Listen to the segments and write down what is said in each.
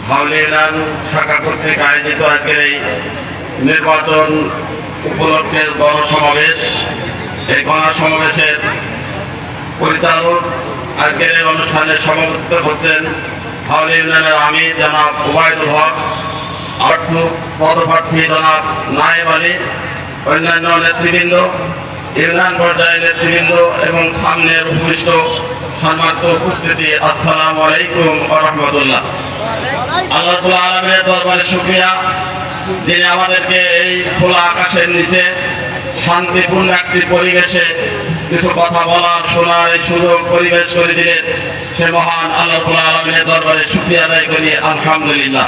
হাওলী union শাখা কর্তৃক আয়োজিত আজকের এই নির্বাচন উপলক্ষে গণসমাবেশ। এই গণসমাবেশের পরিচালক আজকের এই অনুষ্ঠানে সভাপতিত্ব করছেন হাওলী ইউনিয়নের আমির জনাব ওবায়দুল হক, অর্থ পদপ্রার্থী জনাব নায়েব আলী, অন্যান্য নেতৃবৃন্দ, ইউনিয়ন পর্যায়ের নেতৃবৃন্দ এবং সামনের উপবিষ্ট সম্মানিত উপস্থিতি, আসসালামু আলাইকুম ওয়া রাহমাতুল্লাহ। আল্লাহ রাব্বুল আলামিনের দরবারে শুকরিয়া, যিনি আমাদেরকে এই খোলা আকাশের নিচে শান্তিপূর্ণ একটি পরিবেশে কিছু কথা বলার শোনার এই সুযোগ পরিবেশ করে দিলেন। সে মহান আল্লাহ রাব্বুল আলামিনের দরবারে শুকরিয়া আদায় করি, আলহামদুলিল্লাহ।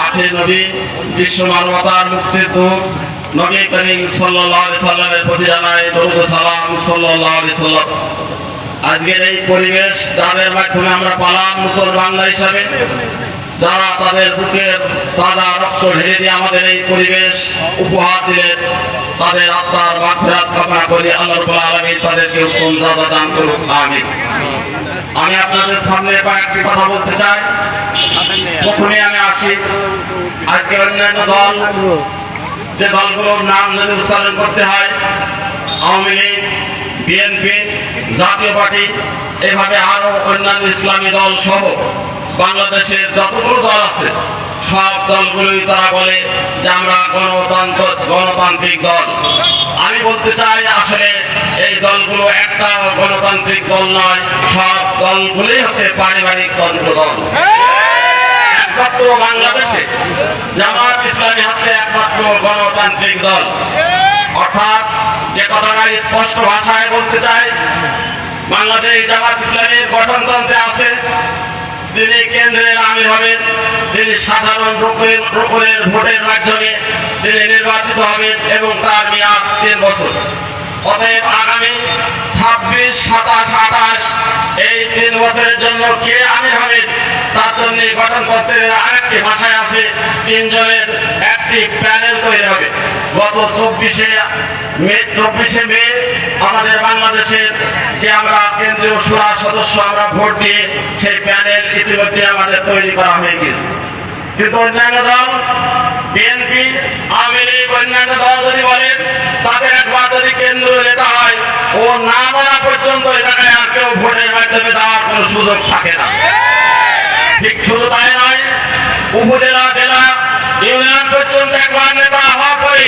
আখের নবী, বিশ্ব মানবতার মুক্তির দূত নবী করিম সাল্লাল্লাহু আলাইহি সাল্লামের প্রতি জানাই দরুদ ও সালাম সাল্লাল্লাহু আলাইহি সাল্লাম। আজকের এই পরিবেশ যাদের মাধ্যমে আমরা পালাম নতুন বাংলা হিসাবে, যারা তাদের বুকের তাজা রক্ত ঢেলে দিয়ে আমাদের এই পরিবেশ উপহার দিলেন, তাদের আত্মার মাগফিরাত কামনা করি। আল্লাহ রাব্বুল আলামিন তাদেরকে উত্তম জাযা দান করুন, আমিন। আমি আপনাদের সামনে কয়েকটি কথা বলতে চাই। প্রথমে আমি আসি আজকে অন্যান্য দল, যে দলগুলোর নাম যদি উচ্চারণ করতে হয়, আওয়ামী লীগ, বিএনপি, জাতীয় পার্টি, এভাবে আরো অন্যান্য ইসলামী দল সহ বাংলাদেশের যতগুলো দল আছে সব দলগুলোই তারা বলে যে আমরা গণতান্ত্রিক দল। আমি বলতে চাই আসলে এই দলগুলো একটা গণতান্ত্রিক দল নয়, সব দলগুলোই হচ্ছে পারিবারিক তন্ত্র দল। একমাত্র বাংলাদেশে জামাত ইসলামী হচ্ছে একমাত্র গণতান্ত্রিক দল। অর্থাৎ যে কথাটা স্পষ্ট ভাষায় বলতে চাই, বাংলাদেশ জামাত ইসলামীর গঠনতন্ত্রে আছে তিনি কেন্দ্রের আমির হবেন, তিনি সাধারণ রুকুনের ভোটের মাধ্যমে তিনি নির্বাচিত হবেন এবং তার মেয়াদ 3 বছর। অতএব আগামী 26, 27, 28 এই 3 বছরের জন্য কে আমির হবেন তার জন্য গঠনতন্ত্রের আরেকটি ভাষায় আছে 3 জনের একটি প্যানেল তৈরি হবে। গত 24শে মে আমাদের বাংলাদেশের যে আমরা কেন্দ্রীয় শুরা সদস্য আমরা ভোট দিয়ে সেই প্যানেল ইতিমধ্যে আমাদের তৈরি করা হয়ে গেছে। কিন্তু অন্যান্য দল, বিএনপি, আওয়ামী লীগ, অন্যান্য দল যদি বলেন তাদের একবার যদি কেন্দ্রীয় নেতা হয়, ও না বলা পর্যন্ত এই জায়গায় আর কেউ ভোটের মাধ্যমে দেওয়ার কোনো সুযোগ থাকে না। ঠিক শুধু তাই নয়, উপজেলা, জেলা, ইউনিয়ন পর্যন্ত একবার নেতা হওয়ার পরে